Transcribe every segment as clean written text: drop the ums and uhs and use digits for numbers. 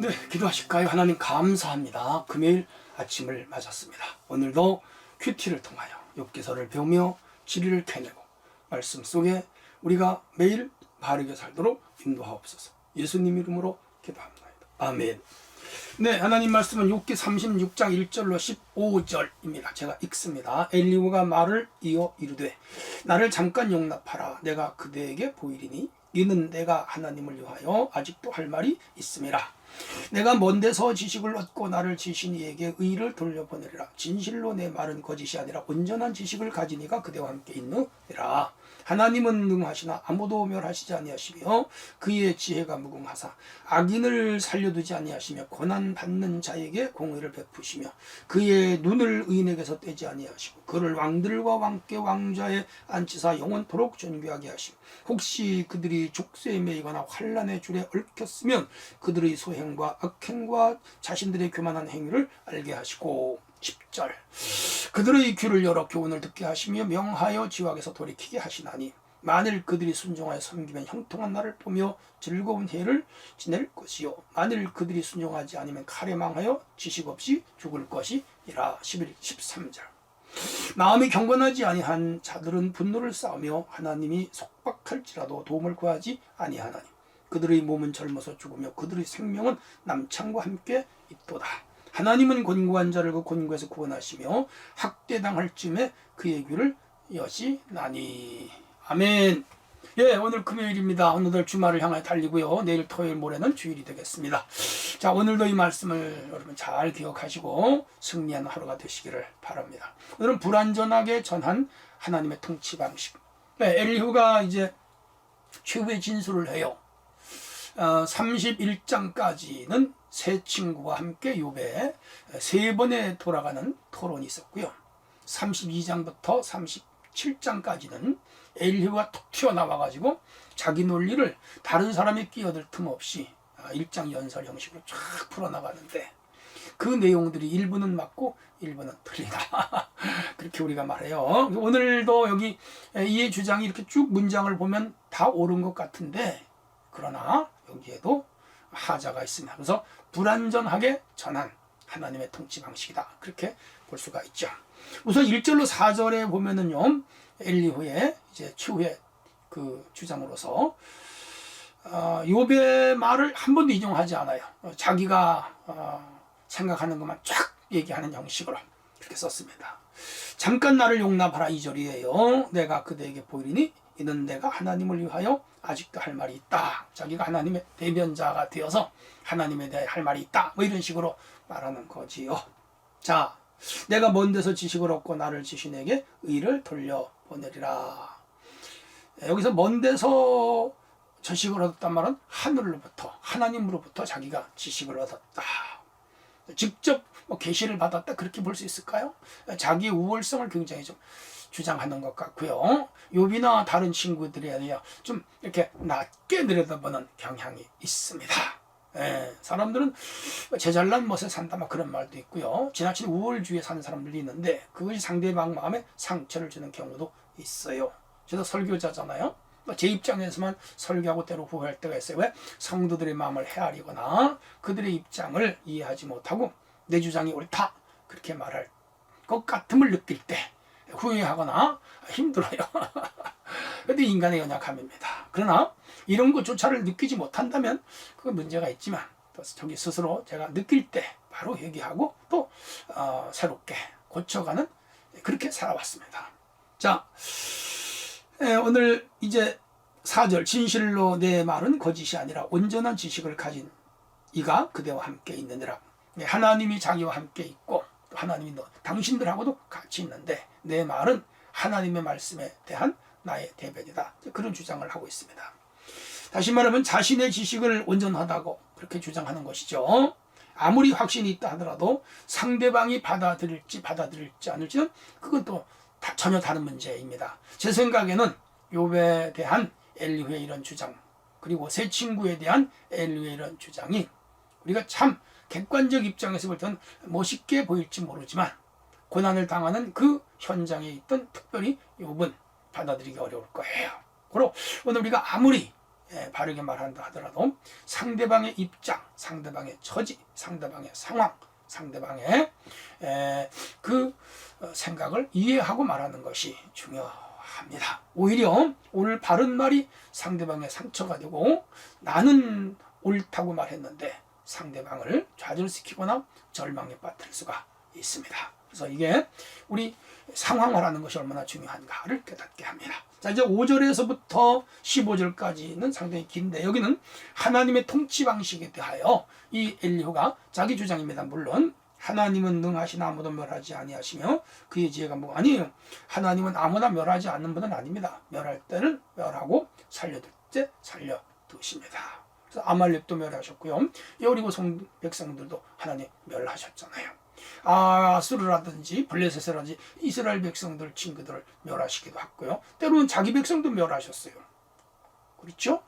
네, 기도하실까요? 하나님 감사합니다. 금요일 아침을 맞았습니다. 오늘도 큐티를 통하여 욥기서를 배우며 진리를 캐내고 말씀 속에 우리가 매일 바르게 살도록 인도하옵소서. 예수님 이름으로 기도합니다. 아멘. 네, 하나님 말씀은 욥기 36장 1절로 15절입니다. 제가 읽습니다. 엘리후가 말을 이어 이르되 나를 잠깐 용납하라. 내가 그대에게 보이리니 이는 내가 하나님을 위하여 아직도 할 말이 있음이라. 내가 먼 데서 지식을 얻고 나를 지신 이에게 의를 돌려보내리라. 진실로 내 말은 거짓이 아니라 온전한 지식을 가진 이가 그대와 함께 있느니라. 하나님은 능하시나 아무도 멸하시지 아니하시며 그의 지혜가 무궁하사 악인을 살려두지 아니하시며 고난 받는 자에게 공의를 베푸시며 그의 눈을 의인에게서 떼지 아니하시고 그를 왕들과 왕께 왕좌에 앉히사 영원토록 존귀하게 하시고 혹시 그들이 족쇄에 매이거나 환난의 줄에 얽혔으면 그들의 소행과 악행과 자신들의 교만한 행위를 알게 하시고 10절 그들의 귀를 열어 교훈을 듣게 하시며 명하여 지각에서 돌이키게 하시나니 만일 그들이 순종하여 섬기면 형통한 날을 보며 즐거운 해를 지낼 것이요 만일 그들이 순종하지 않으면 칼에 망하여 지식 없이 죽을 것이니라. 11, 13절 마음이 경건하지 아니한 자들은 분노를 쌓으며 하나님이 속박할지라도 도움을 구하지 아니하나니 그들의 몸은 젊어서 죽으며 그들의 생명은 남창과 함께 있도다. 하나님은 곤고한 자를 그 곤고에서 구원하시며 학대당할 쯤에 그의 귀를 여시나니. 아멘. 예, 오늘 금요일입니다. 오늘 주말을 향해 달리고요. 내일 토요일 모레는 주일이 되겠습니다. 자, 오늘도 이 말씀을 여러분 잘 기억하시고 승리하는 하루가 되시기를 바랍니다. 오늘은 불완전하게 전한 하나님의 통치 방식. 네, 엘리후가 이제 최후의 진술을 해요. 31장까지는 세 친구와 함께 욥에 세 번에 돌아가는 토론이 있었고요. 32장부터 37장까지는 엘리후가 툭 튀어나와가지고 자기 논리를 다른 사람이 끼어들 틈 없이 일장 연설 형식으로 쫙 풀어나가는데 그 내용들이 일부는 맞고 일부는 틀리다. 그렇게 우리가 말해요. 오늘도 여기 이의 주장이 이렇게 쭉 문장을 보면 다 옳은 것 같은데 그러나 여기에도 하자가 있습니다. 그래서 불완전하게 전한 하나님의 통치 방식이다. 그렇게 볼 수가 있죠. 우선 1절로 4절에 보면은요, 엘리후의 이제 최후의 그 주장으로서 욥의 말을 한 번도 인용하지 않아요. 자기가 생각하는 것만 쫙 얘기하는 형식으로 그렇게 썼습니다. 잠깐 나를 용납하라 2절이에요. 내가 그대에게 보이리니 이는 내가 하나님을 위하여 아직도 할 말이 있다. 자기가 하나님의 대변자가 되어서 하나님에 대해 할 말이 있다. 뭐 이런 식으로 말하는 거지요. 자, 내가 먼 데서 지식을 얻고 나를 지신에게 의를 돌려보내리라. 여기서 먼 데서 지식을 얻었단 말은 하늘로부터 하나님으로부터 자기가 지식을 얻었다. 직접 계시를 받았다 그렇게 볼 수 있을까요? 자기의 우월성을 굉장히 좀 주장하는 것 같고요. 욥이나 다른 친구들이 아니라 좀 이렇게 낮게 내려다보는 경향이 있습니다. 사람들은 제 잘난 멋에 산다 막 그런 말도 있고요. 지나친 우월주의에 사는 사람들이 있는데 그것이 상대방 마음에 상처를 주는 경우도 있어요. 저도 설교자잖아요. 제 입장에서만 설교하고 때로 후회할 때가 있어요. 왜? 성도들의 마음을 헤아리거나 그들의 입장을 이해하지 못하고 내 주장이 옳다 그렇게 말할 것 같음을 느낄 때 후회하거나 힘들어요. 그런데 인간의 연약함입니다. 그러나 이런 것조차를 느끼지 못한다면 그건 문제가 있지만 또 저기 스스로 제가 느낄 때 바로 회개하고 또 새롭게 고쳐가는 그렇게 살아왔습니다. 자, 오늘 이제 4절 진실로 내 말은 거짓이 아니라 온전한 지식을 가진 이가 그대와 함께 있느니라. 하나님이 자기와 함께 있고 하나님이 당신들하고도 같이 있는데 내 말은 하나님의 말씀에 대한 나의 대변이다. 그런 주장을 하고 있습니다. 다시 말하면 자신의 지식을 온전하다고 그렇게 주장하는 것이죠. 아무리 확신이 있다 하더라도 상대방이 받아들일지 않을지는 그건 또 전혀 다른 문제입니다. 제 생각에는 욥에 대한 엘리후의 이런 주장 그리고 세 친구에 대한 엘리후의 이런 주장이 우리가 참 객관적 입장에서 볼 때는 멋있게 보일지 모르지만 고난을 당하는 그 현장에 있던 특별히 욥은 받아들이기 어려울 거예요. 그리고 오늘 우리가 아무리 바르게 말한다 하더라도 상대방의 입장, 상대방의 처지, 상대방의 상황, 상대방의 그 생각을 이해하고 말하는 것이 중요합니다. 오히려 오늘 바른 말이 상대방의 상처가 되고 나는 옳다고 말했는데 상대방을 좌절시키거나 절망에 빠뜨릴 수가 있습니다. 그래서 이게 우리 상황화라는 것이 얼마나 중요한가를 깨닫게 합니다. 자, 이제 5절에서부터 15절까지는 상당히 긴데 여기는 하나님의 통치 방식에 대하여 이 엘리후가 자기 주장입니다. 물론 하나님은 능하시나 아무도 멸하지 아니하시며 그의 지혜가 뭐 아니에요. 하나님은 아무나 멸하지 않는 분은 아닙니다. 멸할 때는 멸하고 살려둘 때 살려두십니다. 그래서 아말렉도 멸하셨고요. 여리고 백성들도 하나님 멸하셨잖아요. 아수르라든지 블레셋이라든지 이스라엘 백성들 친구들을 멸하시기도 했고요. 때로는 자기 백성도 멸하셨어요. 그렇죠?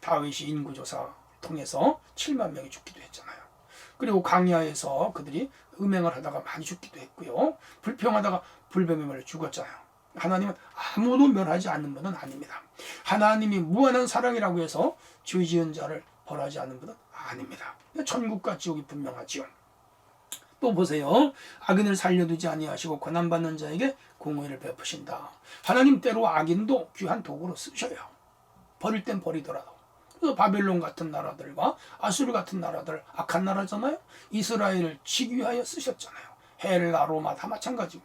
다윗이 인구조사 통해서 7만 명이 죽기도 했잖아요. 그리고 광야에서 그들이 음행을 하다가 많이 죽기도 했고요. 불평하다가 불뱀에 죽었잖아요. 하나님은 아무도 멸하지 않는 분은 아닙니다. 하나님이 무한한 사랑이라고 해서 죄 지은 자를 벌하지 않는 분은 아닙니다. 천국과 지옥이 분명하지요. 또 보세요. 악인을 살려두지 아니하시고 고난받는 자에게 공의를 베푸신다. 하나님 때로 악인도 귀한 도구로 쓰셔요. 버릴 땐 버리더라도. 그래서 바벨론 같은 나라들과 아수르 같은 나라들 악한 나라잖아요. 이스라엘을 치기 위하여 쓰셨잖아요. 헬라, 로마 다 마찬가지고.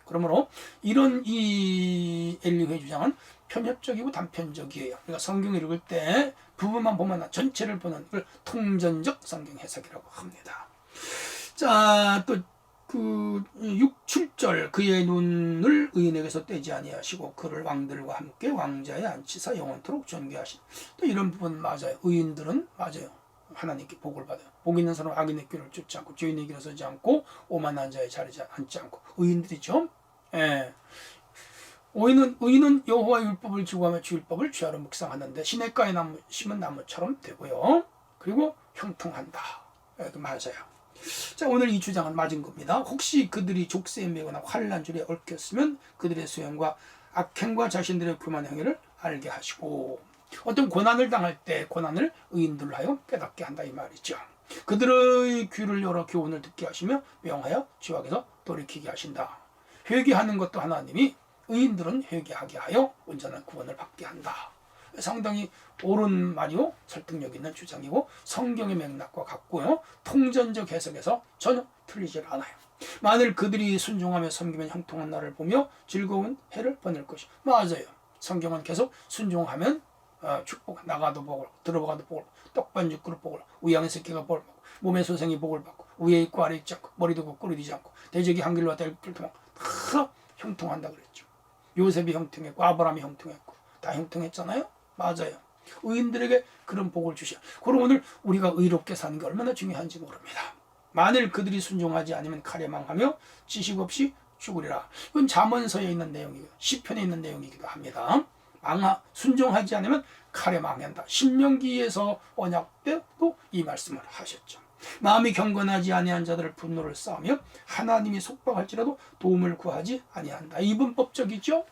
그러므로 이런 이 엘리후의 주장은 편협적이고 단편적이에요. 그러니까 성경 읽을 때 부분만 보면 전체를 보는 걸 통전적 성경 해석이라고 합니다. 자, 또 그 6, 7절 그의 눈을 의인에게서 떼지 아니하시고 그를 왕들과 함께 왕자에 앉히사 영원토록 존귀하신. 또 이런 부분 맞아요. 의인들은 맞아요. 하나님께 복을 받아요. 복 있는 사람은 악인의 길을 쫓지 않고 죄인의 길을 서지 않고 오만한 자의 자리에 앉지 않고 의인들이죠. 의인은 여호와의 율법을 지구하며 주 율법을 주야로 묵상하는데 시냇가에 심은 나무처럼 되고요. 그리고 형통한다. 맞아요. 자, 오늘 이 주장은 맞은 겁니다. 혹시 그들이 족쇄에 매거나 환난 줄에 얽혔으면 그들의 수행과 악행과 자신들의 교만 행위를 알게 하시고 어떤 고난을 당할 때 고난을 의인들로 하여 깨닫게 한다 이 말이죠. 그들의 귀를 열어 교훈을 듣게 하시며 명하여 죄악에서 돌이키게 하신다. 회개하는 것도 하나님이 의인들은 회개하게 하여 온전한 구원을 받게 한다. 상당히 옳은 말이요 설득력 있는 주장이고 성경의 맥락과 같고요. 통전적 해석에서 전혀 틀리질 않아요. 만일 그들이 순종하며 섬기면 형통한 날을 보며 즐거운 해를 보낼 것이 맞아요. 성경은 계속 순종하면 축복, 나가도 복을 들어가도 복을 떡반죽 그릇 복을 우양의 새끼가 복을 받고 몸의 소생이 복을 받고 위에 있고 아래 있지 않고 머리도 고 꼬리디지 않고 대적이 한 길로 왔다 일필토막 다 형통한다 그랬죠. 요셉이 형통했고 아브라함이 형통했고 다 형통했잖아요. 맞아요. 의인들에게 그런 복을 주셔. 그럼 오늘 우리가 의롭게 사는 게 얼마나 중요한지 모릅니다. 만일 그들이 순종하지 않으면 칼에 망하며 지식 없이 죽으리라. 이건 잠언서에 있는 내용이고 시편에 있는 내용이기도 합니다. 순종하지 않으면 칼에 망한다. 신명기에서 언약 때도 이 말씀을 하셨죠. 마음이 경건하지 아니한 자들을 분노를 쌓으며 하나님이 속박할지라도 도움을 구하지 아니한다. 이분법적이죠.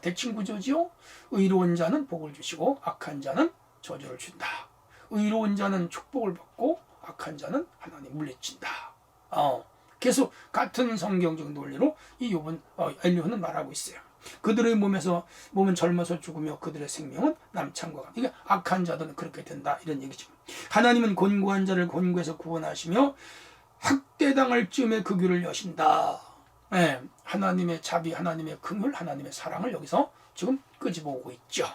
대칭 구조지요. 의로운 자는 복을 주시고 악한 자는 저주를 준다. 의로운 자는 축복을 받고 악한 자는 하나님 물리친다. 계속 같은 성경적 논리로 이 욥은 엘리후는 말하고 있어요. 그들의 몸은 젊어서 죽으며 그들의 생명은 남창과 같다. 이게 악한 자들은 그렇게 된다 이런 얘기죠. 하나님은 곤고한 자를 곤고에서 구원하시며 학대당할 즈음에 그 귀를 여신다. 하나님의 자비, 하나님의 긍휼, 하나님의 사랑을 여기서 지금 끄집어오고 있죠.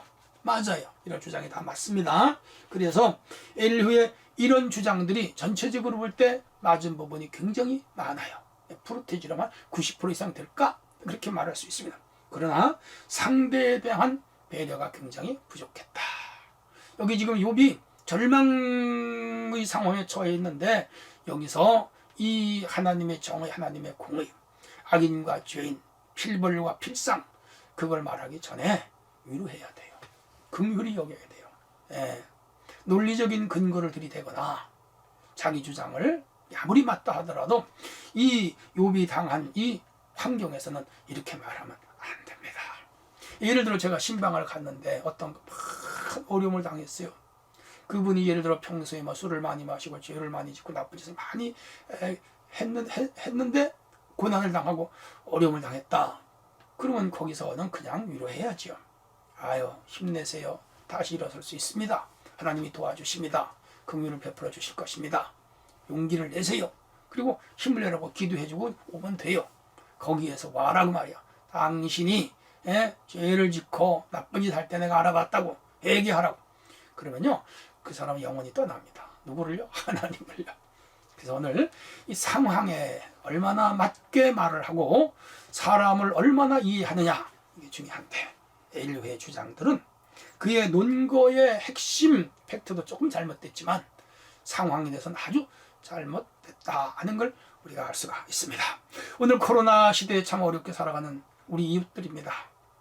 맞아요. 이런 주장이 다 맞습니다. 그래서 엘리후의 이런 주장들이 전체적으로 볼 때 맞은 부분이 굉장히 많아요. 프로테지로만 90% 이상 될까? 그렇게 말할 수 있습니다. 그러나 상대에 대한 배려가 굉장히 부족했다. 여기 지금 욥이 절망의 상황에 처해 있는데 여기서 이 하나님의 정의, 하나님의 공의, 악인과 죄인, 필벌과 필상 그걸 말하기 전에 위로해야 돼요. 긍휼히 여겨야 돼요. 논리적인 근거를 들이대거나 자기 주장을 아무리 맞다 하더라도 이 욥이 당한 이 환경에서는 이렇게 말하면 안 됩니다. 예를 들어 제가 신방을 갔는데 어떤 큰 어려움을 당했어요. 그분이 예를 들어 평소에 뭐 술을 많이 마시고 죄를 많이 짓고 나쁜 짓을 많이 했는데 고난을 당하고 어려움을 당했다. 그러면 거기서는 그냥 위로해야죠. 아유, 힘내세요. 다시 일어설 수 있습니다. 하나님이 도와주십니다. 긍휼을 베풀어 주실 것입니다. 용기를 내세요. 그리고 힘을 내라고 기도해주고 오면 돼요. 거기에서 와라고 말이야. 당신이 죄를 짓고 나쁜 짓 할 때 내가 알아봤다고 얘기하라고. 그러면요, 그 사람은 영원히 떠납니다. 누구를요? 하나님을요. 그래서 오늘 이 상황에 얼마나 맞게 말을 하고 사람을 얼마나 이해하느냐, 이게 중요한데, 인류의 주장들은 그의 논거의 핵심 팩트도 조금 잘못됐지만 상황에 대해서는 아주 잘못됐다 하는 걸 우리가 알 수가 있습니다. 오늘 코로나 시대에 참 어렵게 살아가는 우리 이웃들입니다.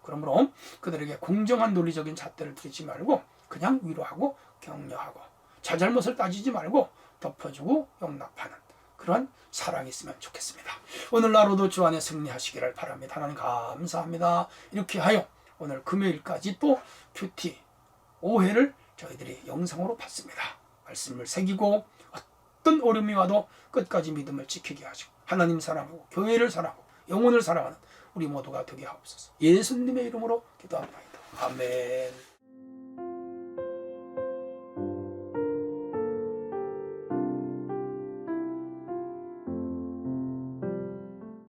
그러므로 그들에게 공정한 논리적인 잣대를 들이지 말고 그냥 위로하고 격려하고 잘잘못을 따지지 말고 덮어주고 용납하는 그런 사랑이 있으면 좋겠습니다. 오늘 하루도 주 안에 승리하시기를 바랍니다. 하나님 감사합니다. 이렇게 하여 오늘 금요일까지 또 큐티 5회를 저희들이 영상으로 봤습니다. 말씀을 새기고 어떤 어려움이 와도 끝까지 믿음을 지키게 하시고 하나님 사랑하고 교회를 사랑하고 영혼을 사랑하는 우리 모두가 되게 하옵소서. 예수님의 이름으로 기도합니다. 아멘.